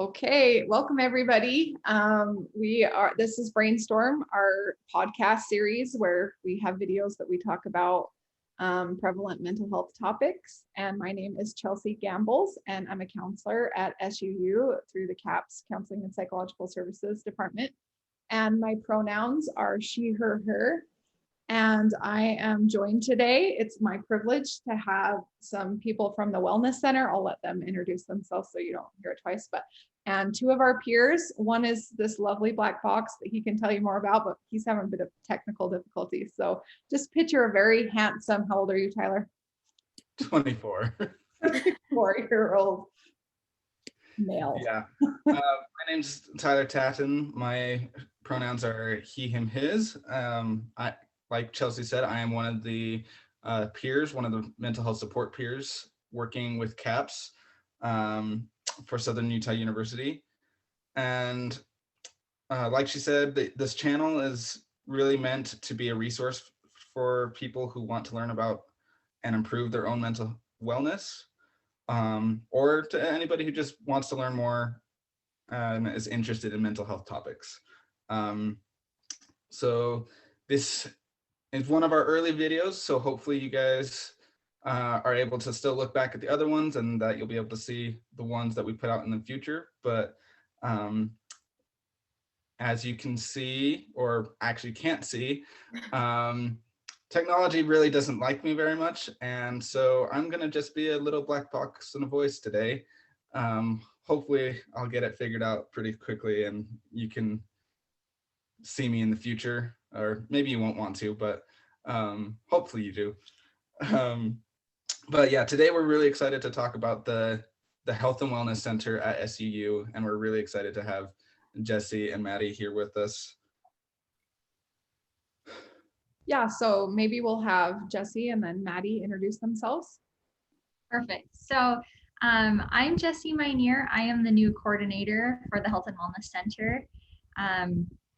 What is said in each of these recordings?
Okay, welcome everybody. This is Brainstorm, our podcast series where we have videos that we talk about prevalent mental health topics. And my name is Chelsea Gambles, and I'm a counselor at SUU through the CAPS Counseling and Psychological Services Department. And my pronouns are she, her. And I am joined today. It's my privilege to have some people from the Wellness Center. I'll let them introduce themselves so you don't hear it twice. And two of our peers. One is this lovely black box that he can tell you more about, but he's having a bit of technical difficulties. So just picture a very handsome, how old are you, Tyler? 24. 24-year-old male. Yeah. My name's Tyler Tatton. My pronouns are he, him, his. Like Chelsea said, I am one of the peers, one of the mental health support peers working with CAPS for Southern Utah University. And like she said, this channel is really meant to be a resource for people who want to learn about and improve their own mental wellness, or to anybody who just wants to learn more and is interested in mental health topics. So this is one of our early videos, so hopefully you guys are able to still look back at the other ones and that you'll be able to see the ones that we put out in the future. But as you can see, or actually can't see, technology really doesn't like me very much. And so I'm gonna just be a little black box and a voice today. Hopefully I'll get it figured out pretty quickly and you can see me in the future, or maybe you won't want to, but hopefully you do. But yeah, today we're really excited to talk about the Health and Wellness Center at SUU, and we're really excited to have Jessie and Maddy here with us. Yeah, so maybe we'll have Jessie and then Maddy introduce themselves. Perfect. So I'm Jessie Meiner. I am the new coordinator for the Health and Wellness Center.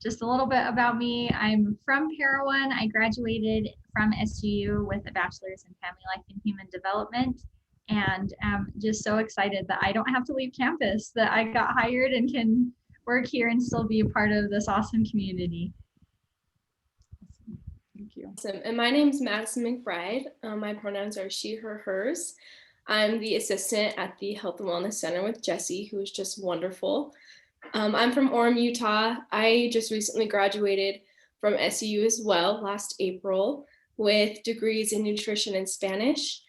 Just a little bit about me. I'm from Parowan. I graduated from SUU with a bachelor's in family life and human development. And I'm just so excited that I don't have to leave campus, that I got hired and can work here and still be a part of this awesome community. Thank you. Awesome. And my name's Madison McBride. My pronouns are she, her, hers. I'm the assistant at the Health and Wellness Center with Jessie, who is just wonderful. I'm from Orem, Utah. I just recently graduated from SUU as well last April with degrees in nutrition and Spanish.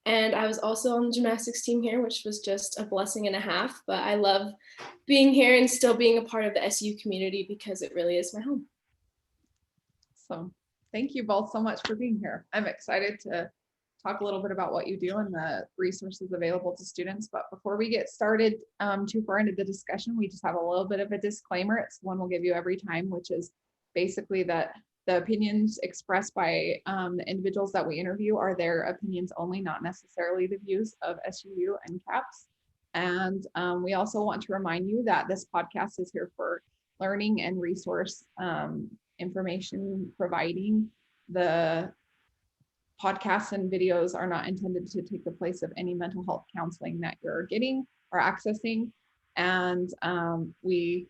And I was also on the gymnastics team here, which was just a blessing and a half. But I love being here and still being a part of the SUU community because it really is my home. So thank you both so much for being here. I'm excited to talk a little bit about what you do and the resources available to students. But before we get started too far into the discussion, we just have a little bit of a disclaimer. It's one we'll give you every time, which is basically that the opinions expressed by the individuals that we interview are their opinions only, not necessarily the views of SUU and CAPS. And we also want to remind you that this podcast is here for learning and resource information providing. The podcasts and videos are not intended to take the place of any mental health counseling that you're getting or accessing. And we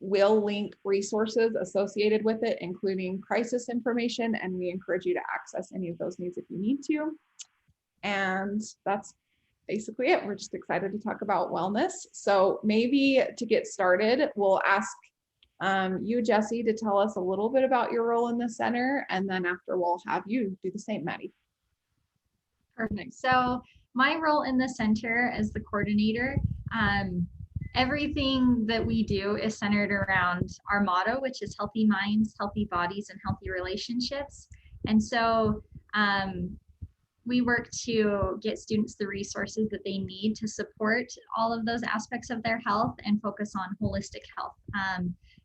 will link resources associated with it, including crisis information, and we encourage you to access any of those needs if you need to. And that's basically it. We're just excited to talk about wellness. So maybe to get started, we'll ask you, Jessie, to tell us a little bit about your role in the center, and then after we'll have you do the same, Maddy. Perfect. So my role in the center as the coordinator, everything that we do is centered around our motto, which is healthy minds, healthy bodies, and healthy relationships. And so we work to get students the resources that they need to support all of those aspects of their health and focus on holistic health,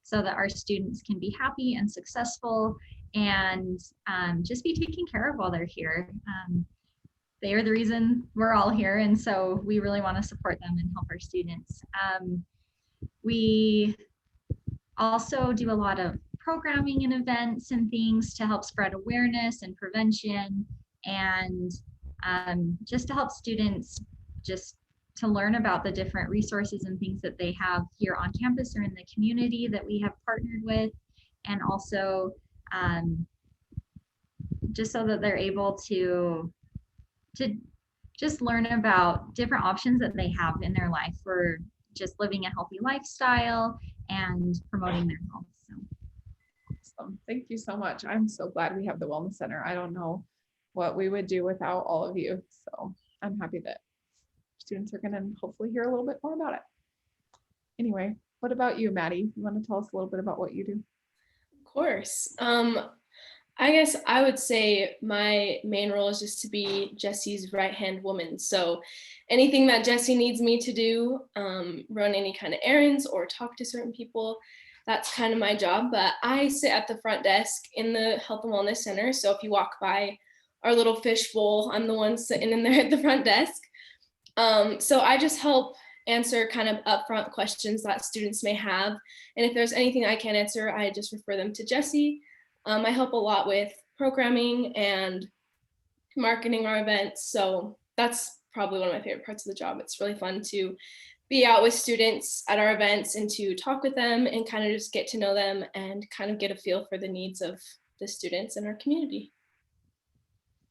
so that our students can be happy and successful and just be taken care of while they're here. They are the reason we're all here, and so we really want to support them and help our students. We also do a lot of programming and events and things to help spread awareness and prevention, and just to help students just learn about the different resources and things that they have here on campus or in the community that we have partnered with, and also just so that they're able to just learn about different options that they have in their life for just living a healthy lifestyle and promoting their health. So. Awesome. Thank you so much. I'm so glad we have the Wellness Center. I don't know what we would do without all of you. So I'm happy that students are going to hopefully hear a little bit more about it. Anyway, what about you, Maddy? You want to tell us a little bit about what you do? Of course. I guess I would say my main role is just to be Jessie's right-hand woman. So anything that Jessie needs me to do, run any kind of errands or talk to certain people, that's kind of my job. But I sit at the front desk in the Health and Wellness Center. So if you walk by our little fish bowl, I'm the one sitting in there at the front desk. So I just help answer kind of upfront questions that students may have. And if there's anything I can't answer, I just refer them to Jessie. I help a lot with programming and marketing our events. So that's probably one of my favorite parts of the job. It's really fun to be out with students at our events and to talk with them and kind of just get to know them and kind of get a feel for the needs of the students in our community.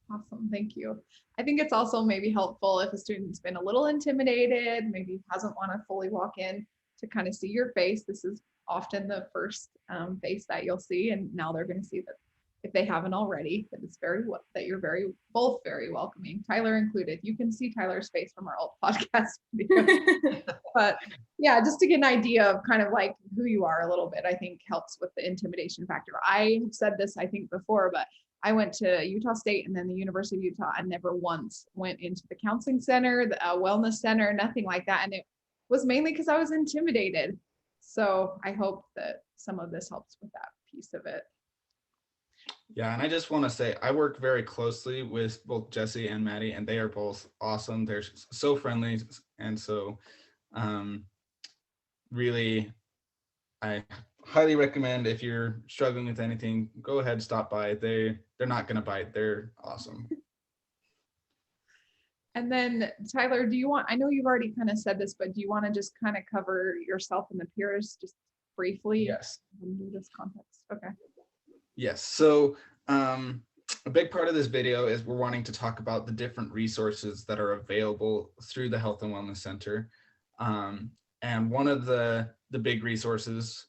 Awesome, thank you. I think it's also maybe helpful if a student's been a little intimidated, maybe hasn't want to fully walk in, to kind of see your face. This is often the first face that you'll see, and now they're going to see that if they haven't already, that it's that you're both very welcoming, Tyler included. You can see Tyler's face from our old podcast video. But yeah, just to get an idea of kind of like who you are a little bit, I think helps with the intimidation factor. I have said this, I think, before, but I went to Utah State and then the University of Utah. I never once went into the counseling center, the wellness center, nothing like that. And it was mainly because I was intimidated. So I hope that some of this helps with that piece of it. Yeah, and I just want to say I work very closely with both Jessie and Maddy, and they are both awesome. They're so friendly, and so really, I highly recommend if you're struggling with anything, go ahead, stop by. They're not going to bite. They're awesome. And then Tyler, do you want, I know you've already kind of said this, but do you want to just kind of cover yourself and the peers just briefly? Yes. In this context. Okay. Yes. So a big part of this video is we're wanting to talk about the different resources that are available through the Health and Wellness Center. And one of the big resources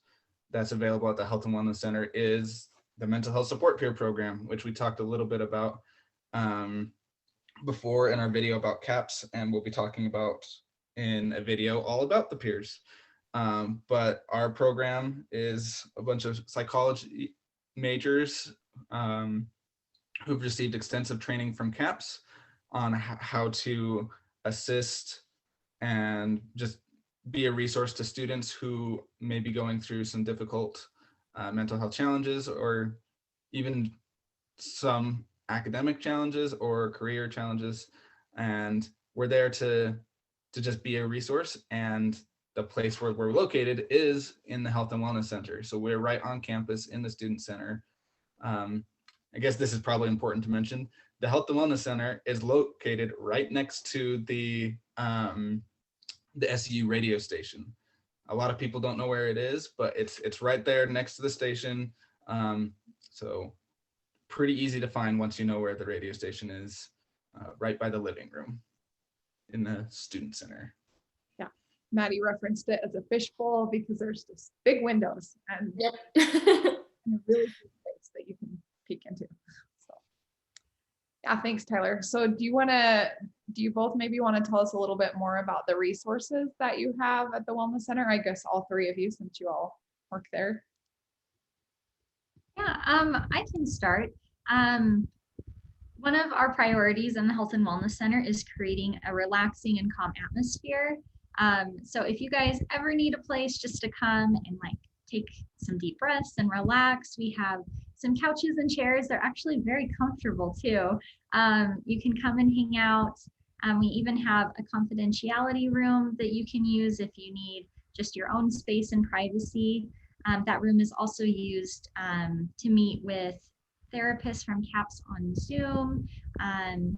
that's available at the Health and Wellness Center is the Mental Health Support Peer Program, which we talked a little bit about before in our video about CAPS, and we'll be talking about in a video all about the peers. But our program is a bunch of psychology majors who've received extensive training from CAPS on how to assist and just be a resource to students who may be going through some difficult mental health challenges, or even some academic challenges or career challenges. And we're there to just be a resource, and the place where we're located is in the Health and Wellness Center. So we're right on campus in the Student Center. I guess this is probably important to mention. The Health and Wellness Center is located right next to the SU radio station. A lot of people don't know where it is, but it's right there next to the station. So pretty easy to find once you know where the radio station is, right by the living room in the Student Center. Yeah, Maddy referenced it as a fishbowl because there's just big windows and, Yep. and a really good space that you can peek into. So yeah, thanks, Tyler. So do you both maybe want to tell us a little bit more about the resources that you have at the Wellness Center? I guess all three of you, since you all work there. Yeah, I can start. One of our priorities in the Health and Wellness Center is creating a relaxing and calm atmosphere. So if you guys ever need a place just to come and like take some deep breaths and relax, we have some couches and chairs. They're actually very comfortable too. You can come and hang out. We even have a confidentiality room that you can use if you need just your own space and privacy. That room is also used to meet with therapists from CAPS on Zoom.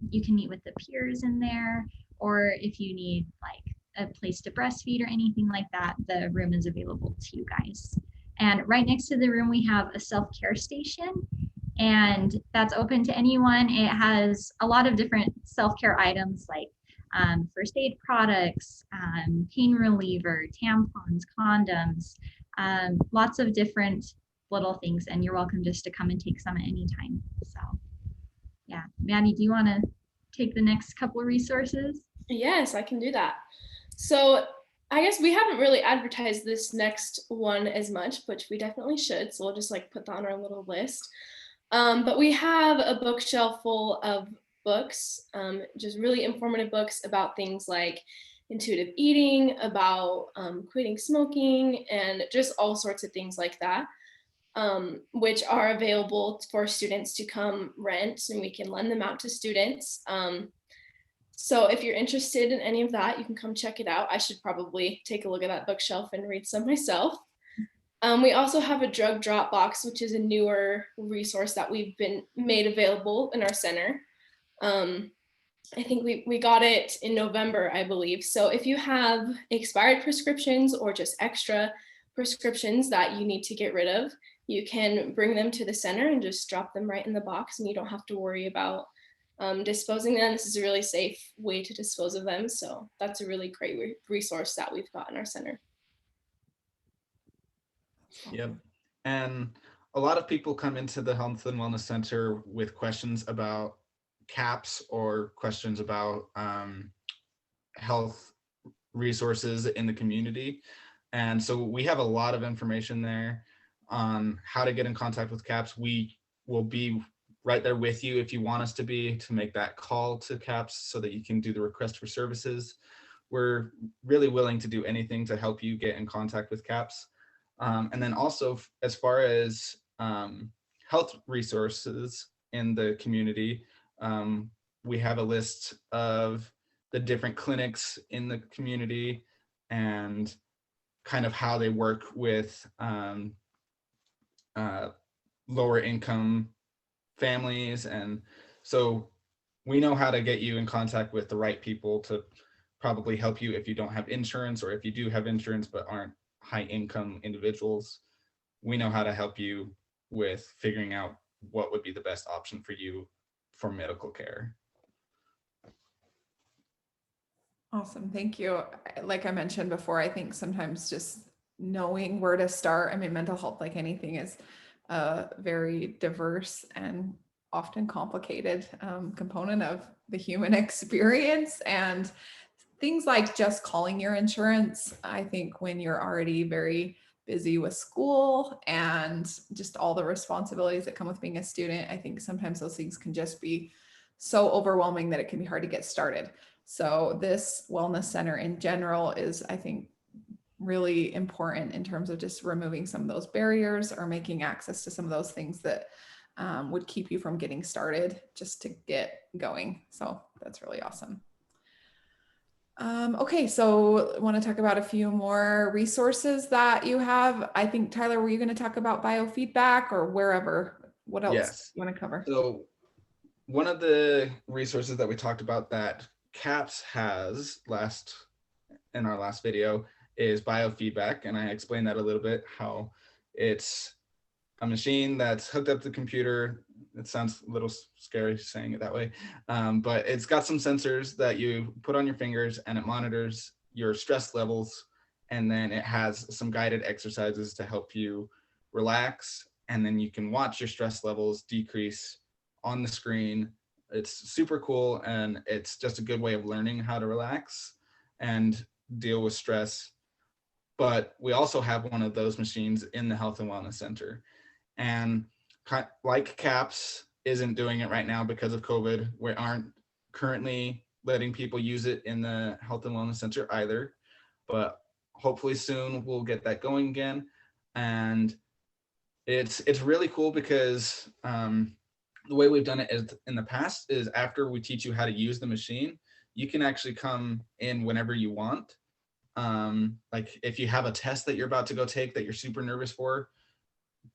You can meet with the peers in there, or if you need like a place to breastfeed or anything like that, the room is available to you guys. And right next to the room, we have a self-care station, and that's open to anyone. It has a lot of different self-care items like first aid products, pain reliever, tampons, condoms, lots of different little things. And you're welcome just to come and take some at any time. So yeah, Maddy, do you want to take the next couple of resources? Yes, I can do that. So I guess we haven't really advertised this next one as much, which we definitely should. So we'll just like put that on our little list. But we have a bookshelf full of books, just really informative books about things like intuitive eating, about quitting smoking, and just all sorts of things like that, which are available for students to come rent, and we can lend them out to students. So if you're interested in any of that, you can come check it out. I should probably take a look at that bookshelf and read some myself. We also have a drug drop box, which is a newer resource that we've been made available in our center. I think we got it in November, I believe. So if you have expired prescriptions or just extra prescriptions that you need to get rid of, you can bring them to the center and just drop them right in the box, and you don't have to worry about disposing them. This is a really safe way to dispose of them. So that's a really great resource that we've got in our center. Yep. And a lot of people come into the Health and Wellness Center with questions about CAPS or questions about health resources in the community. And so we have a lot of information there on how to get in contact with CAPS. We will be right there with you if you want us to be, to make that call to CAPS so that you can do the request for services. We're really willing to do anything to help you get in contact with CAPS. And then also, as far as health resources in the community, we have a list of the different clinics in the community and kind of how they work with lower income families. And so we know how to get you in contact with the right people to probably help you if you don't have insurance, or if you do have insurance but aren't high income individuals. We know how to help you with figuring out what would be the best option for you for medical care. Awesome, thank you. Like I mentioned before, I think sometimes just knowing where to start, I mean, mental health, like anything, is a very diverse and often complicated component of the human experience. And things like just calling your insurance, I think when you're already very busy with school and just all the responsibilities that come with being a student, I think sometimes those things can just be so overwhelming that it can be hard to get started. So this wellness center in general is, I think, really important in terms of just removing some of those barriers or making access to some of those things that would keep you from getting started, just to get going. So that's really awesome. Okay, so I want to talk about a few more resources that you have. I think, Tyler, were you going to talk about biofeedback or wherever? What else Yes. you want to cover? So one of the resources that we talked about that CAPS has in our last video is biofeedback. And I explained that a little bit, how it's a machine that's hooked up to the computer. It sounds a little scary saying it that way, but it's got some sensors that you put on your fingers, and it monitors your stress levels. And then it has some guided exercises to help you relax. And then you can watch your stress levels decrease on the screen. It's super cool. And it's just a good way of learning how to relax and deal with stress. But we also have one of those machines in the Health and Wellness Center. And like CAPS isn't doing it right now because of COVID, we aren't currently letting people use it in the Health and Wellness Center either. But hopefully soon we'll get that going again. And it's really cool because the way we've done it is, in the past, is after we teach you how to use the machine, you can actually come in whenever you want. Like if you have a test that you're about to go take that you're super nervous for,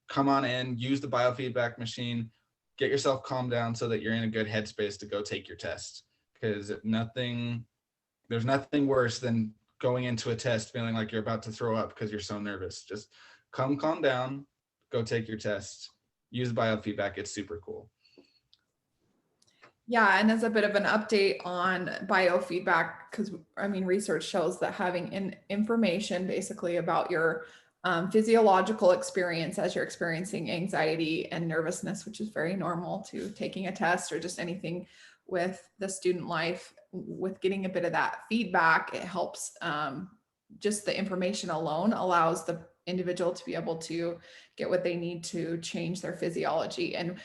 come on in, use the biofeedback machine, get yourself calmed down so that you're in a good headspace to go take your test. Because nothing There's nothing worse than going into a test feeling like you're about to throw up because you're so nervous. Just calm down, go take your test, use biofeedback. It's super cool. Yeah, and as a bit of an update on biofeedback, because I mean, research shows that having information basically about your physiological experience as you're experiencing anxiety and nervousness, which is very normal to taking a test or just anything with the student life, with getting a bit of that feedback, it helps. Just the information alone allows the individual to be able to get what they need to change their physiology. And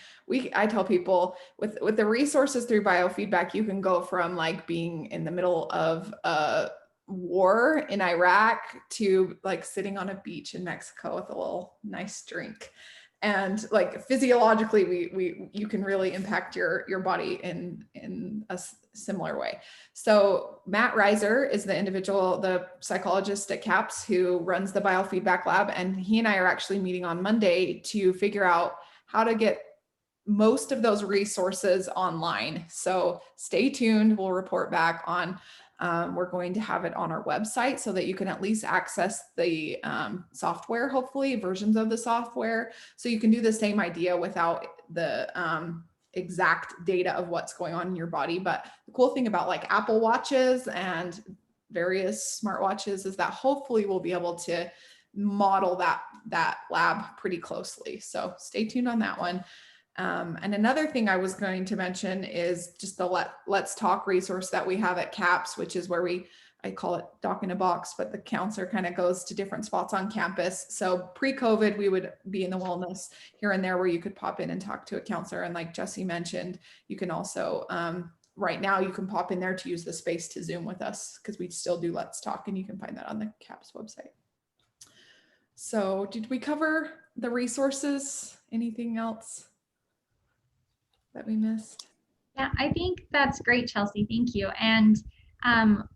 I tell people with the resources through biofeedback, you can go from like being in the middle of a war in Iraq to like sitting on a beach in Mexico with a little nice drink. And like physiologically, you can really impact your body in a similar way. So Matt Reiser is the individual, the psychologist at CAPS who runs the biofeedback lab. And he and I are actually meeting on Monday to figure out how to get most of those resources online. So stay tuned. We'll report back on, we're going to have it on our website so that you can at least access the software, hopefully versions of the software. So you can do the same idea without the exact data of what's going on in your body. But the cool thing about like Apple Watches and various smartwatches is that hopefully we'll be able to model that lab pretty closely. So stay tuned on that one. And another thing I was going to mention is just the Let's Talk resource that we have at CAPS, which is where I call it Doc in a Box, but the counselor kind of goes to different spots on campus. So pre-COVID, we would be in the wellness here and there where you could pop in and talk to a counselor. And like Jessie mentioned, you can also, right now you can pop in there to use the space to Zoom with us because we still do Let's Talk, and you can find that on the CAPS website. So did we cover the resources? Anything else that we missed? Yeah, I think that's great, Chelsea. Thank you. And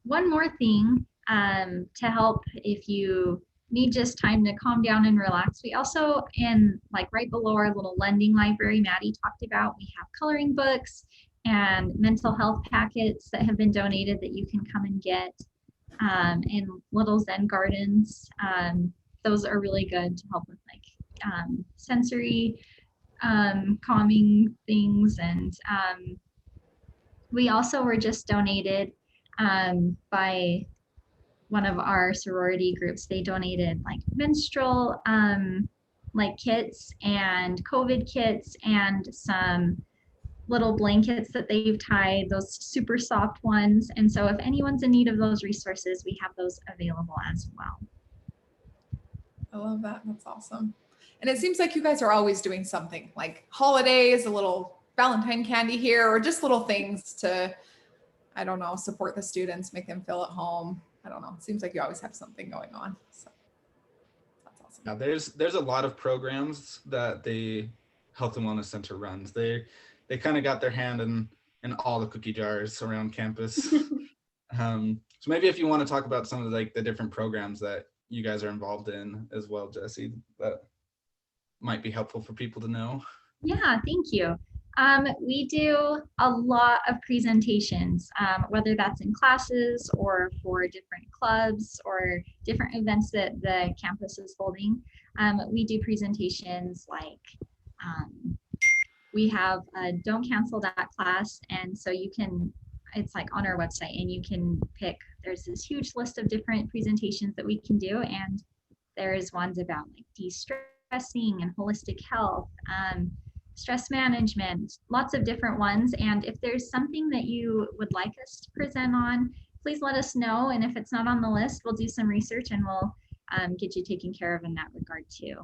one more thing to help if you need just time to calm down and relax. We also, like right below our little lending library Maddy talked about, we have coloring books and mental health packets that have been donated that you can come and get, and little Zen gardens. Those are really good to help with like sensory calming things. And we also were just donated by one of our sorority groups. They donated like menstrual like kits and COVID kits and some little blankets that they've tied, those super soft ones. And so if anyone's in need of those resources, we have those available as well. I love that. That's awesome. And it seems like you guys are always doing something like holidays, a little Valentine candy here, or just little things to, I don't know, support the students, make them feel at home. I don't know. It seems like you always have something going on. So that's awesome. Yeah, there's a lot of programs that the Health and Wellness Center runs. They kind of got their hand in all the cookie jars around campus. So maybe if you want to talk about some of like the different programs that you guys are involved in as well, Jessie, that might be helpful for people to know. Yeah, thank you. We do a lot of presentations, whether that's in classes or for different clubs or different events that the campus is holding. We do presentations like we have a Don't Cancel That class, and so you can, it's like on our website, and you can pick, there's this huge list of different presentations that we can do, and there's ones about like de-stressing and holistic health, stress management, lots of different ones. And if there's something that you would like us to present on, please let us know. And if it's not on the list, we'll do some research and we'll get you taken care of in that regard too.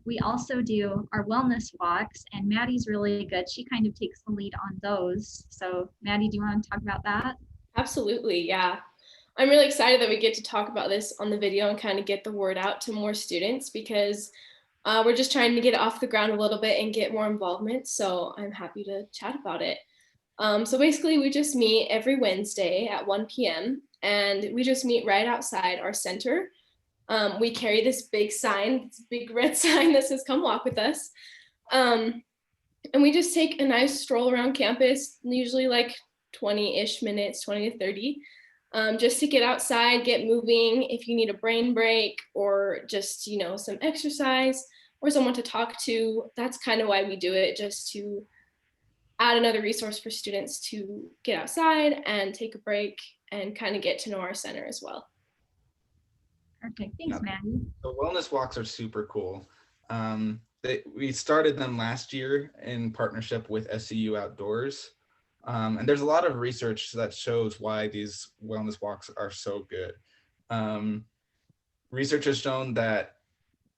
We also do our wellness walks, and Maddy's really good. She kind of takes the lead on those. So Maddy, do you want to talk about that? Absolutely, yeah. I'm really excited that we get to talk about this on the video and kind of get the word out to more students, because we're just trying to get it off the ground a little bit and get more involvement. So I'm happy to chat about it. So basically we just meet every Wednesday at 1 p.m. and we just meet right outside our center. We carry this big sign, this big red sign that says "Come walk with us." And we just take a nice stroll around campus, usually like 20-ish minutes, 20 to 30. just to get outside, get moving. If you need a brain break or just, some exercise or someone to talk to, that's kind of why we do it, just to add another resource for students to get outside and take a break and kind of get to know our center as well. Perfect. Thanks, Yeah. Maddy. The wellness walks are super cool. We started them last year in partnership with SCU Outdoors. And there's a lot of research that shows why these wellness walks are so good. Research has shown that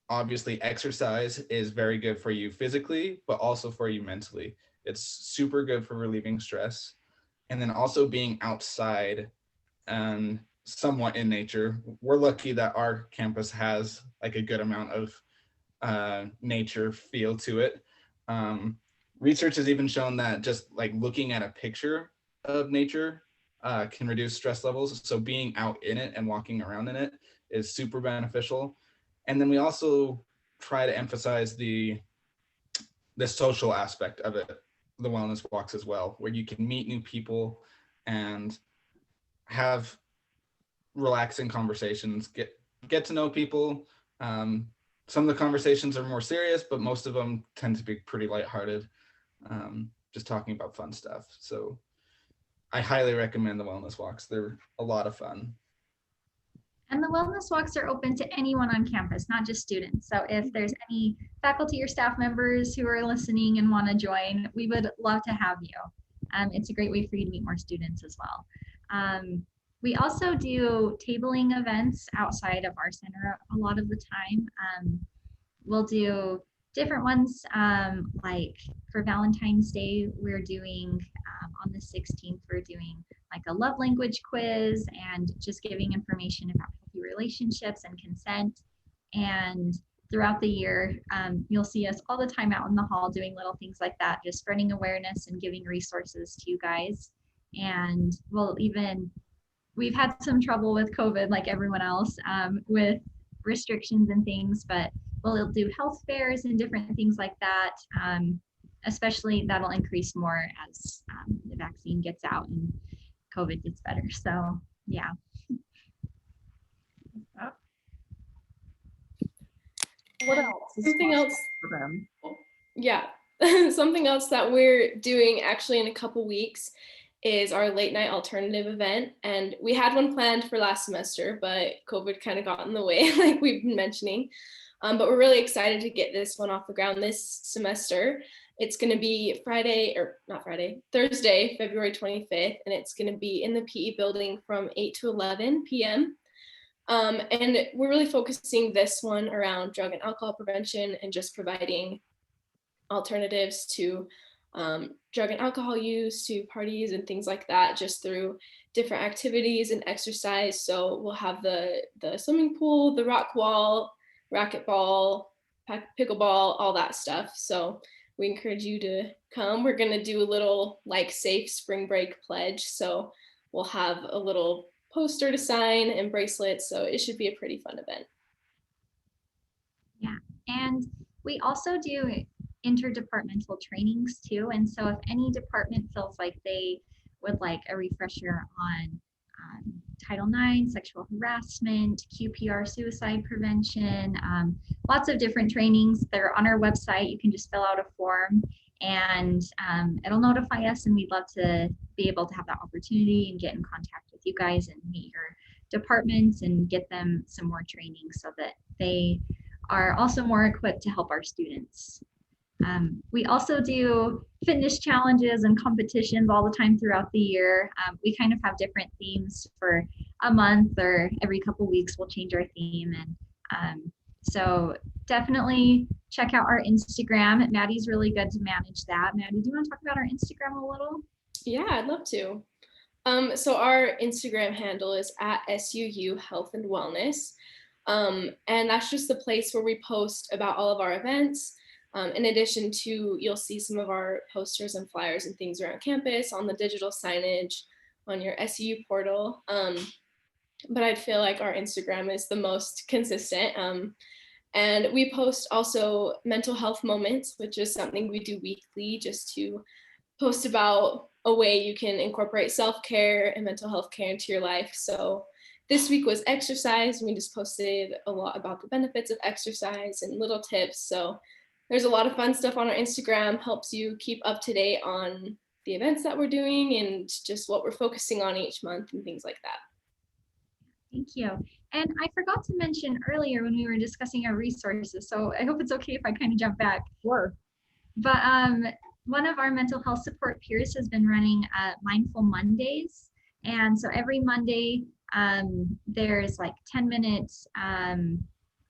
obviously exercise is very good for you physically, but also for you mentally. It's super good for relieving stress. And then also being outside and somewhat in nature. We're lucky that our campus has like a good amount of nature feel to it. Research has even shown that just like looking at a picture of nature can reduce stress levels. So being out in it and walking around in it is super beneficial. And then we also try to emphasize the social aspect of it, the wellness walks as well, where you can meet new people and have relaxing conversations, get to know people. Some of the conversations are more serious, but most of them tend to be pretty lighthearted, just talking about fun stuff. So I highly recommend the wellness walks. They're a lot of fun. And the wellness walks are open to anyone on campus, not just students. So if there's any faculty or staff members who are listening and want to join, we would love to have you. It's a great way for you to meet more students as well. We also do tabling events outside of our center a lot of the time. We'll do different ones, like for Valentine's Day, we're doing on the 16th, we're doing like a love language quiz and just giving information about healthy relationships and consent. And throughout the year, you'll see us all the time out in the hall doing little things like that, just spreading awareness and giving resources to you guys. And we've had some trouble with COVID like everyone else with restrictions and things, but we'll do health fairs and different things like that. Especially that'll increase more as the vaccine gets out and COVID gets better. So yeah. What else? Something else. For them? Yeah, something else that we're doing actually in a couple weeks is our late night alternative event. And we had one planned for last semester, but COVID kind of got in the way, like we've been mentioning. But we're really excited to get this one off the ground this semester. It's going to be Thursday, February 25th, and it's going to be in the PE building from 8 to 11 p.m. And we're really focusing this one around drug and alcohol prevention and just providing alternatives to drug and alcohol use, to parties and things like that, just through different activities and exercise. So we'll have the swimming pool, the rock wall, racquetball, pickleball, all that stuff. So we encourage you to come. We're going to do a little like safe spring break pledge. So we'll have a little poster to sign and bracelets. So it should be a pretty fun event. Yeah, and we also do interdepartmental trainings too. And so if any department feels like they would like a refresher on Title IX, sexual harassment, QPR, suicide prevention, lots of different trainings. They're on our website. You can just fill out a form and it'll notify us, and we'd love to be able to have that opportunity and get in contact with you guys and meet your departments and get them some more training so that they are also more equipped to help our students. We also do fitness challenges and competitions all the time throughout the year. We kind of have different themes for a month, or every couple weeks we'll change our theme. And so definitely check out our Instagram. Maddy's really good to manage that. Maddy, do you want to talk about our Instagram a little? Yeah, I'd love to. So our Instagram handle is at SUU Health and Wellness. And that's just the place where we post about all of our events. In addition to, you'll see some of our posters and flyers and things around campus on the digital signage on your SU portal. But I feel like our Instagram is the most consistent. And we post also mental health moments, which is something we do weekly just to post about a way you can incorporate self-care and mental health care into your life. So this week was exercise. We just posted a lot about the benefits of exercise and little tips. So there's a lot of fun stuff on our Instagram, helps you keep up to date on the events that we're doing and just what we're focusing on each month and things like that. Thank you. And I forgot to mention earlier when we were discussing our resources, so I hope it's okay if I kind of jump back. Sure. But one of our mental health support peers has been running Mindful Mondays. And so every Monday, there's like 10-minute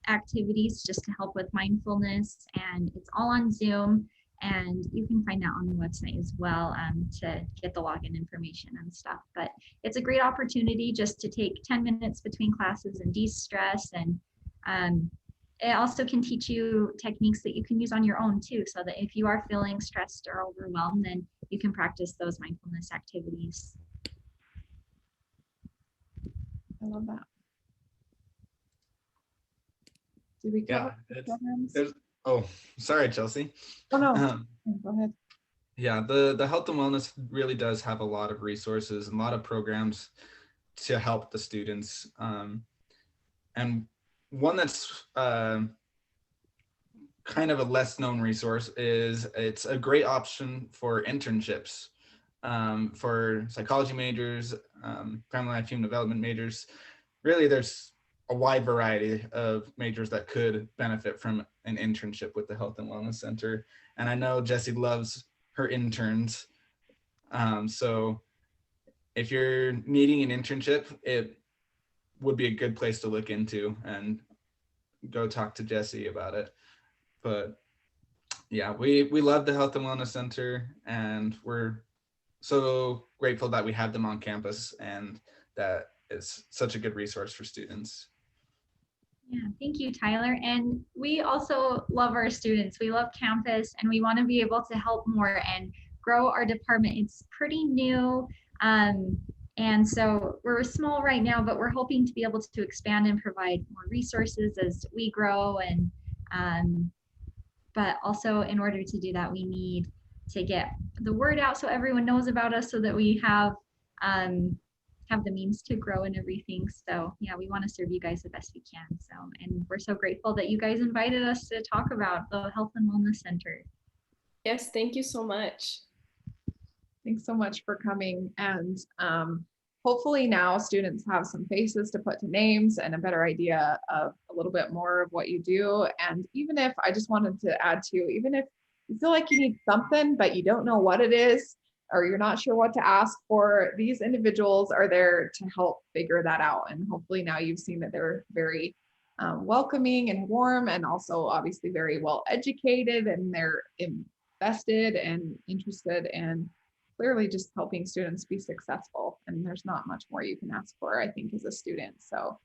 activities just to help with mindfulness, and it's all on Zoom. And you can find that on the website as well to get the login information and stuff. But it's a great opportunity just to take 10 minutes between classes and de-stress. And it also can teach you techniques that you can use on your own too, so that if you are feeling stressed or overwhelmed, then you can practice those mindfulness activities. I love that. Did we cover programs? Oh, sorry, Chelsea. Oh no, go ahead. Yeah, the health and wellness really does have a lot of resources and a lot of programs to help the students. And one that's kind of a less known resource is it's a great option for internships for psychology majors, family life, human development majors. Really, there's a wide variety of majors that could benefit from an internship with the Health and Wellness Center. And I know Jessie loves her interns. So if you're needing an internship, it would be a good place to look into and go talk to Jessie about it. But yeah, we love the Health and Wellness Center, and we're so grateful that we have them on campus and that it's such a good resource for students. Yeah, thank you, Tyler. And we also love our students. We love campus, and we want to be able to help more and grow our department. It's pretty new. And so we're small right now, but we're hoping to be able to expand and provide more resources as we grow. And but also in order to do that, we need to get the word out so everyone knows about us, so that we have the means to grow and everything. So yeah, we want to serve you guys the best we can. So, and we're so grateful that you guys invited us to talk about the Health and Wellness Center. Yes, thank you so much. Thanks so much for coming. And hopefully now students have some faces to put to names and a better idea of a little bit more of what you do. And even if, I just wanted to add to, even if you feel like you need something, but you don't know what it is, or you're not sure what to ask for, these individuals are there to help figure that out. And hopefully now you've seen that they're very welcoming and warm, and also obviously very well educated, and they're invested and interested and clearly just helping students be successful. And there's not much more you can ask for, I think, as a student. So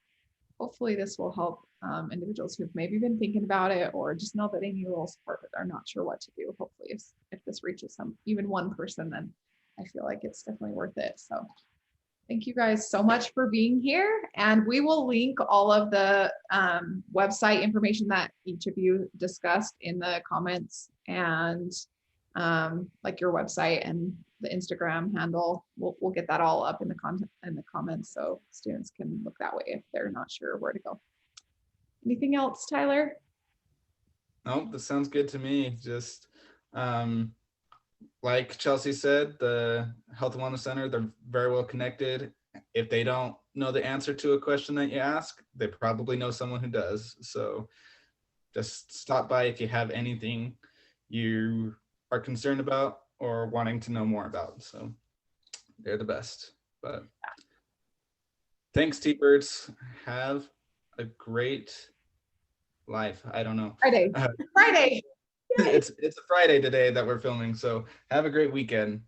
hopefully this will help individuals who've maybe been thinking about it, or just know that they need a little support but are not sure what to do. Hopefully if this reaches even one person, then I feel like it's definitely worth it. So thank you guys so much for being here. And we will link all of the website information that each of you discussed in the comments, and like your website and the Instagram handle. We'll get that all up in the comments, so students can look that way if they're not sure where to go. Anything else, Tyler? No, this sounds good to me. Just like Chelsea said, the Health and Wellness Center, they're very well connected. If they don't know the answer to a question that you ask, they probably know someone who does. So just stop by if you have anything you are concerned about or wanting to know more about. So they're the best. But thanks, T-Birds. Have a great life. I don't know. Friday. Friday. It's a Friday today that we're filming, so have a great weekend.